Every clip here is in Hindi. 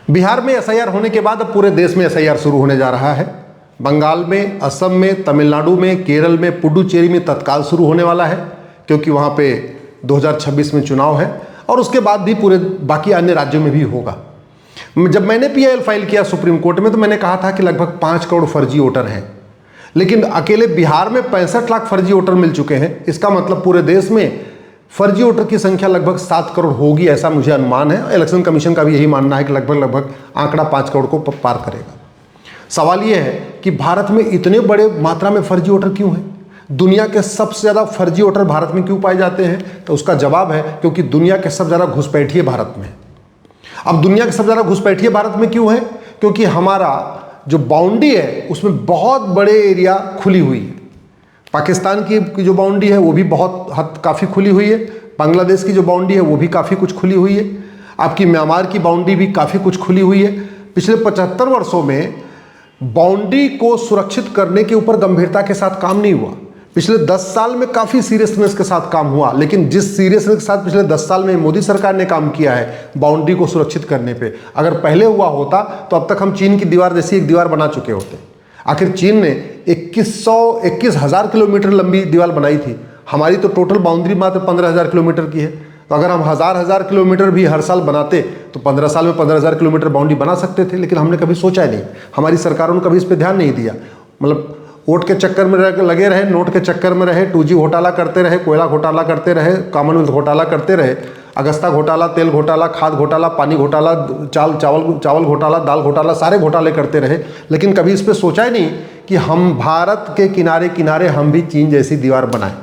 बिहार में एसआईआर होने के बाद अब पूरे देश में एसआईआर शुरू होने जा रहा है। बंगाल में, असम में, तमिलनाडु में, केरल में, पुडुचेरी में तत्काल शुरू होने वाला है, क्योंकि वहाँ पे 2026 में चुनाव है और उसके बाद भी पूरे बाकी अन्य राज्यों में भी होगा। जब मैंने पीआईएल फाइल किया सुप्रीम कोर्ट में तो मैंने कहा था कि लगभग 5 करोड़ फर्जी वोटर हैं, लेकिन अकेले बिहार में 65 लाख फर्जी वोटर मिल चुके हैं। इसका मतलब पूरे देश में फर्जी वोटर की संख्या लगभग 7 करोड़ होगी, ऐसा मुझे अनुमान है। इलेक्शन कमीशन का भी यही मानना है कि लगभग आंकड़ा 5 करोड़ को पार करेगा। सवाल यह है कि भारत में इतने बड़े मात्रा में फर्जी वोटर क्यों हैं? दुनिया के सबसे ज़्यादा फर्जी वोटर भारत में क्यों पाए जाते हैं? तो उसका जवाब है क्योंकि दुनिया के सबसे ज़्यादा घुसपैठिए भारत में। अब दुनिया के सबसे ज़्यादा घुसपैठिए भारत में क्यों है? क्योंकि हमारा जो बाउंड्री है उसमें बहुत बड़े एरिया खुली हुई है। पाकिस्तान की जो बाउंड्री है वो भी बहुत हद काफ़ी खुली हुई है। बांग्लादेश की जो बाउंड्री है वो भी काफ़ी कुछ खुली हुई है। आपकी म्यांमार की बाउंड्री भी काफ़ी कुछ खुली हुई है। पिछले 75 वर्षों में बाउंड्री को सुरक्षित करने के ऊपर गंभीरता के साथ काम नहीं हुआ। पिछले 10 साल में काफ़ी सीरियसनेस के साथ काम हुआ, लेकिन जिस सीरियसनेस के साथ पिछले 10 साल में मोदी सरकार ने काम किया है बाउंड्री को सुरक्षित करने पे, अगर पहले हुआ होता तो अब तक हम चीन की दीवार जैसी एक दीवार बना चुके होते। आखिर चीन ने 21,000 किलोमीटर लंबी दीवार बनाई थी, हमारी तो टोटल बाउंड्री मात्र 15,000 किलोमीटर की है। तो अगर हम हज़ार किलोमीटर भी हर साल बनाते तो 15 साल में 15,000 किलोमीटर बाउंड्री बना सकते थे, लेकिन हमने कभी सोचा ही नहीं। हमारी सरकारों ने कभी इस पर ध्यान नहीं दिया। मतलब वोट के चक्कर में लगे रहे, नोट के चक्कर में रहे, 2G घोटाला करते रहे, कोयला घोटाला करते रहे, कॉमनवेल्थ घोटाला करते रहे, अगस्ता घोटाला, तेल घोटाला, खाद घोटाला, पानी घोटाला, चावल घोटाला, दाल घोटाला, सारे घोटाले करते रहे, लेकिन कभी इस पर सोचा ही नहीं कि हम भारत के किनारे किनारे हम भी चीन जैसी दीवार बनाएं।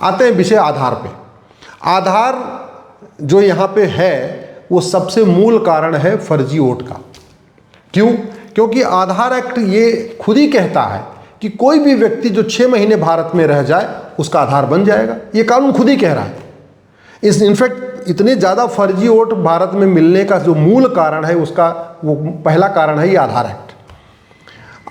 आते हैं विषय आधार पे। आधार जो यहाँ पे है वो सबसे मूल कारण है फर्जी वोट का। क्यों? क्योंकि आधार एक्ट ये खुद ही कहता है कि कोई भी व्यक्ति जो 6 महीने भारत में रह जाए उसका आधार बन जाएगा। ये कानून खुद ही कह रहा है। इनफैक्ट इतने ज़्यादा फर्जी वोट भारत में मिलने का जो मूल कारण है उसका वो पहला कारण है ये आधार एक्ट।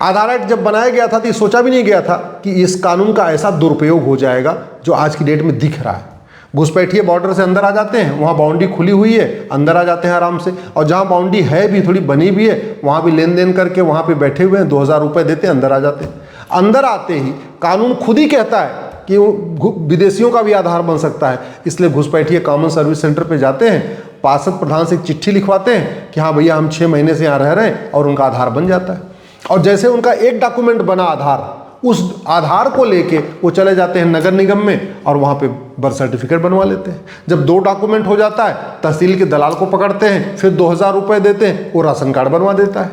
आधार एक्ट जब बनाया गया था तो ये सोचा भी नहीं गया था कि इस कानून का ऐसा दुरुपयोग हो जाएगा जो आज की डेट में दिख रहा है। घुसपैठिए बॉर्डर से अंदर आ जाते हैं, वहाँ बाउंड्री खुली हुई है, अंदर आ जाते हैं आराम से, और जहाँ बाउंड्री है भी थोड़ी बनी भी है वहाँ भी लेन देन करके वहाँ पे बैठे हुए हैं, 2,000 रुपये देते हैं, अंदर आ जाते हैं। अंदर आते ही कानून खुद ही कहता है कि विदेशियों का भी आधार बन सकता है, इसलिए घुसपैठिए कॉमन सर्विस सेंटर पे जाते हैं, पार्षद प्रधान से एक चिट्ठी लिखवाते हैं कि हाँ भैया हम 6 महीने से यहाँ रह रहे हैं, और उनका आधार बन जाता है। और जैसे उनका एक डॉक्यूमेंट बना आधार, उस आधार को लेके वो चले जाते हैं नगर निगम में और वहाँ पे बर्थ सर्टिफिकेट बनवा लेते हैं। जब 2 डॉक्यूमेंट हो जाता है तहसील के दलाल को पकड़ते हैं, फिर 2,000 रुपये देते हैं, वो राशन कार्ड बनवा देता है।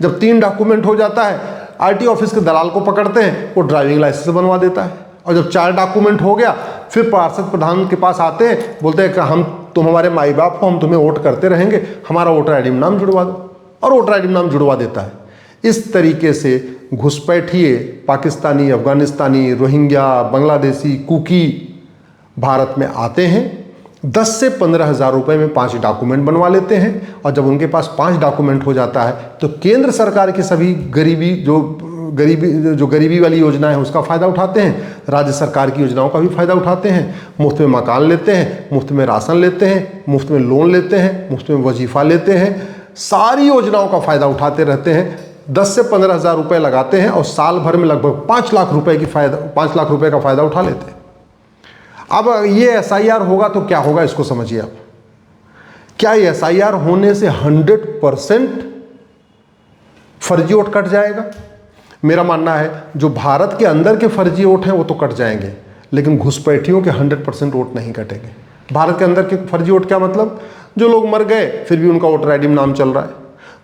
जब 3 डॉक्यूमेंट हो जाता है आरटी ऑफिस के दलाल को पकड़ते हैं, वो ड्राइविंग लाइसेंस बनवा देता है। और जब 4 डॉक्यूमेंट हो गया फिर पार्षद प्रधान के पास आते हैं, बोलते हैं कि तुम हमारे माई बाप हो, हम तुम्हें वोट करते रहेंगे, हमारा वोटर आई डी में नाम जुड़वा दो, और वोटर आई डी में नाम जुड़वा देता है। इस तरीके से घुसपैठिए पाकिस्तानी, अफगानिस्तानी, रोहिंग्या, बांग्लादेशी, कुकी भारत में आते हैं, 10 से 15,000 रुपये में 5 डॉक्यूमेंट बनवा लेते हैं। और जब उनके पास 5 डॉक्यूमेंट हो जाता है तो केंद्र सरकार की सभी गरीबी वाली योजनाएं हैं उसका फ़ायदा उठाते हैं, राज्य सरकार की योजनाओं का भी फ़ायदा उठाते हैं, मुफ्त में मकान लेते हैं, मुफ्त में राशन लेते हैं, मुफ्त में लोन लेते हैं, मुफ्त में वजीफ़ा लेते हैं, सारी योजनाओं का फ़ायदा उठाते रहते हैं। 10 से 15,000 रुपये लगाते हैं और साल भर में लगभग 5 लाख रुपए का फ़ायदा उठा लेते हैं। अब ये एसआईआर होगा तो क्या होगा इसको समझिए आप। क्या ये एसआईआर होने से 100% फर्जी वोट कट जाएगा? मेरा मानना है जो भारत के अंदर के फर्जी वोट हैं वो तो कट जाएंगे, लेकिन घुसपैठियों के 100% वोट नहीं कटेंगे। भारत के अंदर के फर्जी वोट क्या मतलब? जो लोग मर गए फिर भी उनका वोटर आईडी में नाम चल रहा है,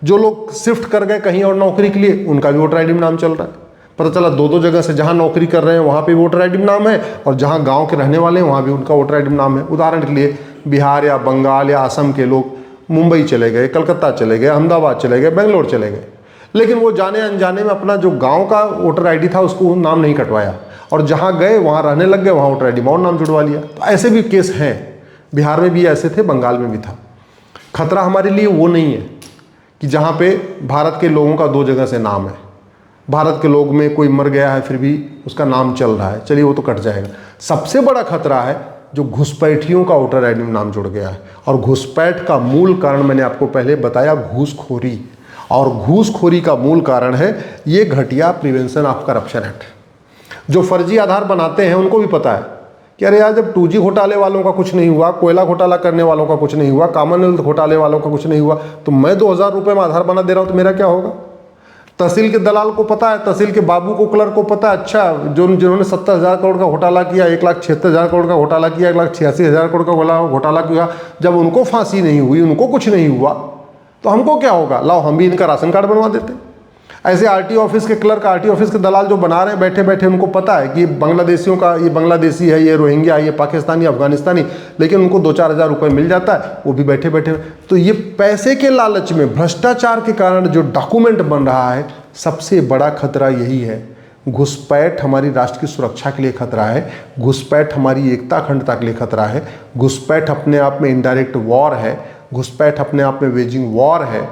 जो लोग शिफ्ट कर गए कहीं और नौकरी के लिए उनका भी वोटर आईडी में नाम चल रहा है। पता चला 2-2 जगह से जहाँ नौकरी कर रहे हैं वहाँ पे वोटर आईडी में नाम है, और जहाँ गांव के रहने वाले हैं वहाँ भी उनका वोटर आईडी में नाम है। उदाहरण के लिए बिहार या बंगाल या असम के लोग मुंबई चले गए, कलकत्ता चले गए, अहमदाबाद चले गए, बेंगलोर चले गए, लेकिन वो जाने अनजाने में अपना जो गाँव का वोटर आई था उसको नाम नहीं कटवाया, और जहाँ गए वहाँ रहने लग गए, वहाँ वोटर आई डी में और नाम जुड़वा लिया। तो ऐसे भी केस हैं, बिहार में भी ऐसे थे, बंगाल में भी था। खतरा हमारे लिए वो नहीं है कि जहाँ पे भारत के लोगों का 2 जगह से नाम है, भारत के लोग में कोई मर गया है फिर भी उसका नाम चल रहा है, चलिए वो तो कट जाएगा। सबसे बड़ा खतरा है जो घुसपैठियों का वोटर आईडी में नाम जुड़ गया है। और घुसपैठ का मूल कारण मैंने आपको पहले बताया, घूसखोरी। और घूसखोरी का मूल कारण है ये घटिया प्रिवेंशन ऑफ करप्शन एक्ट। जो फर्जी आधार बनाते हैं उनको भी पता है कि अरे यार, जब 2G घोटाले वालों का कुछ नहीं हुआ, कोयला घोटाला करने वालों का कुछ नहीं हुआ, कॉमनवेल्थ घोटाले वालों का कुछ नहीं हुआ, तो मैं 2000 रुपये में आधार बना दे रहा हूँ तो मेरा क्या होगा। तहसील के दलाल को पता है, तहसील के बाबू को, क्लर्क को पता है, अच्छा जिन्होंने 70,000 करोड़ का घोटाला किया, 1,76,000 करोड़ का घोटाला किया, 1,86,000 करोड़ का घोटाला किया, जब उनको फांसी नहीं हुई, उनको कुछ नहीं हुआ, तो हमको क्या होगा। लाओ हम भी इनका राशन कार्ड बनवा देते। ऐसे आरटीओ ऑफिस के क्लर्क, आरटीओ ऑफिस के दलाल जो बना रहे हैं बैठे बैठे, उनको पता है कि बांग्लादेशियों का, ये बांग्लादेशी है, ये रोहिंग्या है, ये पाकिस्तानी, अफगानिस्तानी, लेकिन उनको 2-4 हज़ार रुपये मिल जाता है, वो भी बैठे बैठे। तो ये पैसे के लालच में, भ्रष्टाचार के कारण जो डॉक्यूमेंट बन रहा है, सबसे बड़ा खतरा यही है। घुसपैठ हमारी राष्ट्र की सुरक्षा के लिए खतरा है, घुसपैठ हमारी एकता अखंडता के लिए खतरा है, घुसपैठ अपने आप में इनडायरेक्ट वॉर है, घुसपैठ अपने आप में वेजिंग वॉर है।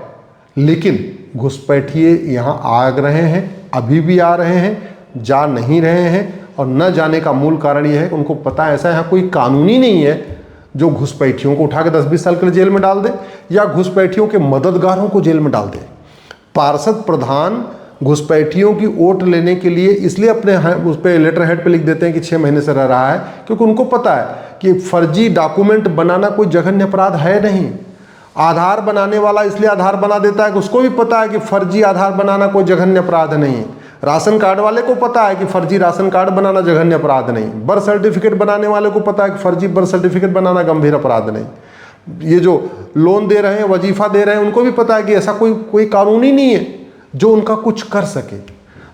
लेकिन घुसपैठिए यहाँ आ रहे हैं, अभी भी आ रहे हैं, जा नहीं रहे हैं। और न जाने का मूल कारण यह है कि उनको पता है ऐसा यहाँ कोई कानूनी नहीं है जो घुसपैठियों को उठा के 10-20 साल के लिए जेल में डाल दे या घुसपैठियों के मददगारों को जेल में डाल दे। पार्षद प्रधान घुसपैठियों की वोट लेने के लिए इसलिए अपने उस पर लेटर हेड पे लिख देते हैं कि 6 महीने से रह रहा है, क्योंकि उनको पता है कि फर्जी डॉक्यूमेंट बनाना कोई जघन्य अपराध है नहीं। आधार बनाने वाला इसलिए आधार बना देता है कि उसको भी पता है कि फर्जी आधार बनाना कोई जघन्य अपराध नहीं। राशन कार्ड वाले को पता है कि फर्जी राशन कार्ड बनाना जघन्य अपराध नहीं। बर्थ सर्टिफिकेट बनाने वाले को पता है कि फर्जी बर्थ सर्टिफिकेट बनाना गंभीर अपराध नहीं। ये जो लोन दे रहे हैं, वजीफा दे रहे हैं, उनको भी पता है कि ऐसा कोई कानून ही नहीं है जो उनका कुछ कर सके।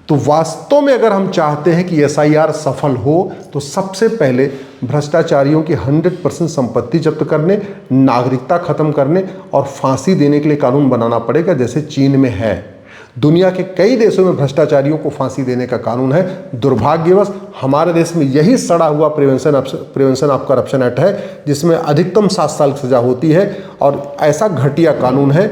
तो वास्तव में अगर हम चाहते हैं कि SIR सफल हो तो सबसे पहले भ्रष्टाचारियों की 100% संपत्ति जब्त करने, नागरिकता खत्म करने और फांसी देने के लिए कानून बनाना पड़ेगा, जैसे चीन में है। दुनिया के कई देशों में भ्रष्टाचारियों को फांसी देने का कानून है। दुर्भाग्यवश हमारे देश में यही सड़ा हुआ प्रिवेंशन ऑफ करप्शन एक्ट है, जिसमें अधिकतम 7 साल की सजा होती है। और ऐसा घटिया कानून है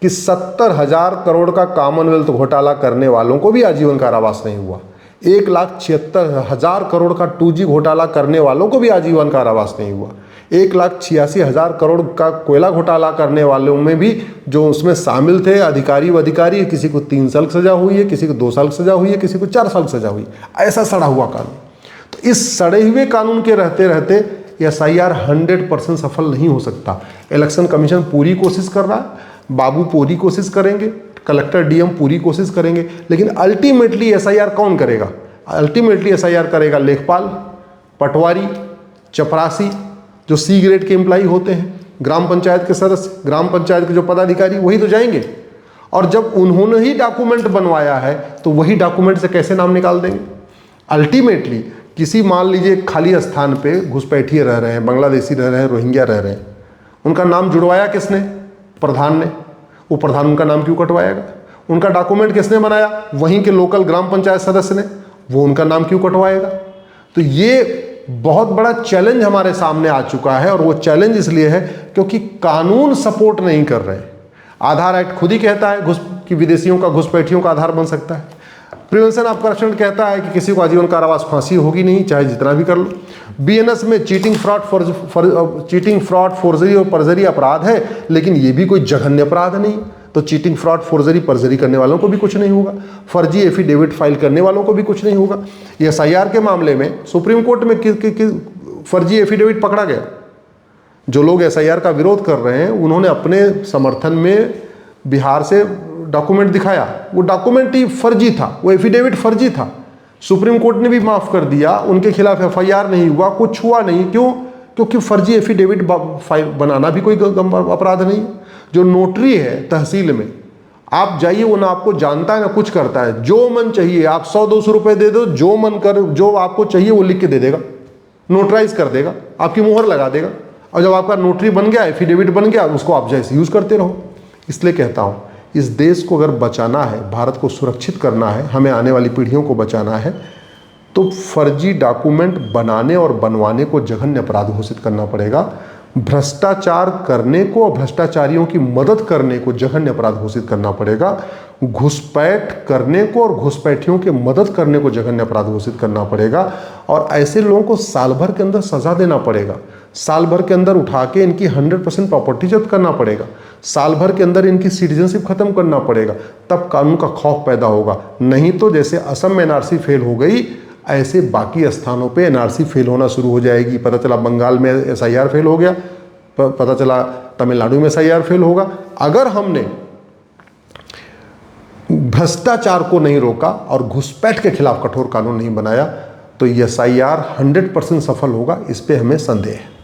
कि 70,000 करोड़ का कॉमनवेल्थ घोटाला करने वालों को भी आजीवन कारावास नहीं हुआ। 1,76,000 करोड़ का 2G घोटाला करने वालों को भी आजीवन कारावास नहीं हुआ। 1,86,000 करोड़ का कोयला घोटाला करने वालों में भी जो उसमें शामिल थे अधिकारी, किसी को 3 साल की सजा हुई है, किसी को 2 साल की सजा हुई है, किसी को 4 साल की सजा हुई है। ऐसा सड़ा हुआ कानून। तो इस सड़े हुए कानून के रहते रहते SIR 100% सफल नहीं हो सकता। इलेक्शन कमीशन पूरी कोशिश कर रहा है, बाबू पूरी कोशिश करेंगे, कलेक्टर DM पूरी कोशिश करेंगे, लेकिन अल्टीमेटली SIR कौन करेगा? अल्टीमेटली SIR करेगा लेखपाल, पटवारी, चपरासी, जो C ग्रेड के एम्प्लाई होते हैं, ग्राम पंचायत के सदस्य, ग्राम पंचायत के जो पदाधिकारी, वही तो जाएंगे। और जब उन्होंने ही डॉक्यूमेंट बनवाया है तो वही डॉक्यूमेंट से कैसे नाम निकाल देंगे? अल्टीमेटली किसी, मान लीजिए खाली स्थान पे घुसपैठिए रह रहे हैं, बांग्लादेशी रह रहे हैं, रोहिंग्या रह रहे हैं, उनका नाम जुड़वाया किसने? प्रधान ने। वो प्रधान उनका नाम क्यों कटवाएगा? उनका डॉक्यूमेंट किसने बनाया? वहीं के लोकल ग्राम पंचायत सदस्य ने। वो उनका नाम क्यों कटवाएगा? तो ये बहुत बड़ा चैलेंज हमारे सामने आ चुका है। और वो चैलेंज इसलिए है क्योंकि कानून सपोर्ट नहीं कर रहे। आधार एक्ट खुद ही कहता है कि विदेशियों का, घुसपैठियों का आधार बन सकता है। प्रिवेंशन ऑफ करप्शन कहता है कि किसी को आजीवन कारावास, फांसी होगी नहीं, चाहे जितना भी कर लो। BNS में चीटिंग, फ्रॉड, फोर्जरी और परजरी अपराध है, लेकिन ये भी कोई जघन्य अपराध नहीं। तो चीटिंग, फ्रॉड, फोर्जरी, परजरी करने वालों को भी कुछ नहीं होगा। फर्जी एफिडेविट फाइल करने वालों को भी कुछ नहीं होगा। SIR के मामले में सुप्रीम कोर्ट में फर्जी एफिडेविट पकड़ा गया। जो लोग SIR का विरोध कर रहे हैं, उन्होंने अपने समर्थन में बिहार से डॉक्यूमेंट दिखाया, वो डॉक्यूमेंट ही फर्जी था, वो एफिडेविट फर्जी था। सुप्रीम कोर्ट ने भी माफ़ कर दिया, उनके खिलाफ FIR नहीं हुआ, कुछ हुआ नहीं। क्यों? क्योंकि फर्जी एफिडेविट फाइल बनाना भी कोई अपराध नहीं। जो नोटरी है तहसील में, आप जाइए, वो ना आपको जानता है ना कुछ करता है। जो मन चाहिए आप 100-200 रुपये दे दो, जो मन कर, जो आपको चाहिए वो लिख के दे देगा, नोटराइज कर देगा, आपकी मुहर लगा देगा। और जब आपका नोटरी बन गया, एफिडेविट बन गया, उसको आप जैसे यूज़ करते रहो। इसलिए कहता हूँ, इस देश को अगर बचाना है, भारत को सुरक्षित करना है, हमें आने वाली पीढ़ियों को बचाना है, तो फर्जी डॉक्यूमेंट बनाने और बनवाने को जघन्य अपराध घोषित करना पड़ेगा। भ्रष्टाचार करने को और भ्रष्टाचारियों की मदद करने को जघन्य अपराध घोषित करना पड़ेगा। घुसपैठ करने को और घुसपैठियों की मदद करने को जघन्य अपराध घोषित करना पड़ेगा। और ऐसे लोगों को साल भर के अंदर सजा देना पड़ेगा, साल भर के अंदर उठा के इनकी 100% प्रॉपर्टी जब्त करना पड़ेगा, साल भर के अंदर इनकी सिटीजनशिप खत्म करना पड़ेगा, तब कानून का खौफ पैदा होगा। नहीं तो जैसे असम में एनआरसी फेल हो गई, ऐसे बाकी स्थानों पे एनआरसी फेल होना शुरू हो जाएगी। पता चला बंगाल में एसआईआर फेल हो गया, पता चला तमिलनाडु में एसआईआर फेल होगा। अगर हमने भ्रष्टाचार को नहीं रोका और घुसपैठ के खिलाफ कठोर कानून नहीं बनाया तो ये एसआईआर 100% सफल होगा, इस पे हमें संदेह है।